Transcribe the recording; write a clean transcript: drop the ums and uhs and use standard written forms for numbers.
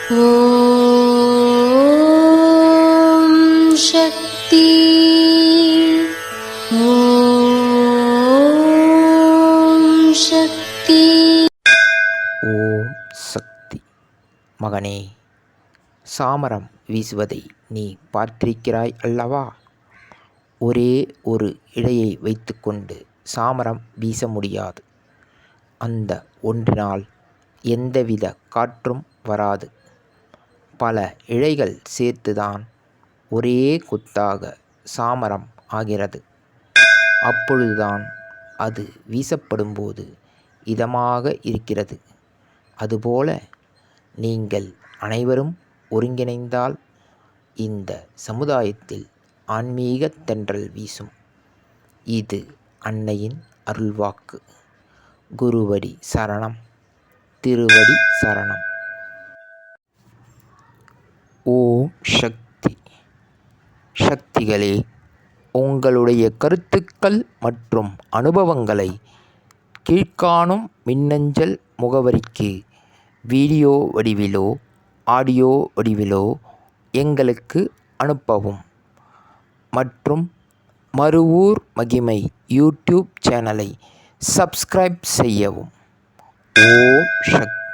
ஓம் சக்தி. ஓம் சக்தி. ஓம் சக்தி. மகனே, சாமரம் வீசுவதை நீ பார்த்திருக்கிறாய் அல்லவா? ஒரே ஒரு இழையை வைத்துக்கொண்டு சாமரம் வீச முடியாது. அந்த ஒன்றினால் எந்தவித காற்றும் வராது. பல இழைகள் சேர்த்துதான் ஒரே கொத்தாக சாமரம் ஆகிறது. அப்பொழுதுதான் அது வீசப்படும்போது இதமாக இருக்கிறது. அதுபோல நீங்கள் அனைவரும் ஒருங்கிணைந்தால் இந்த சமுதாயத்தில் ஆன்மீக தென்றல் வீசும். இது அன்னையின் அருள்வாக்கு. குருவடி சரணம், திருவடி சரணம். ஓம் சக்தி. சக்திகளே, உங்களுடைய கருத்துக்கள் மற்றும் அனுபவங்களை கீழ்காணும் மின்னஞ்சல் முகவரிக்கு வீடியோ வடிவிலோ ஆடியோ வடிவிலோ எங்களுக்கு அனுப்பவும். மற்றும் மறுவூர் மகிமை யூடியூப் சேனலை சப்ஸ்கிரைப் செய்யவும். ஓம் சக்தி.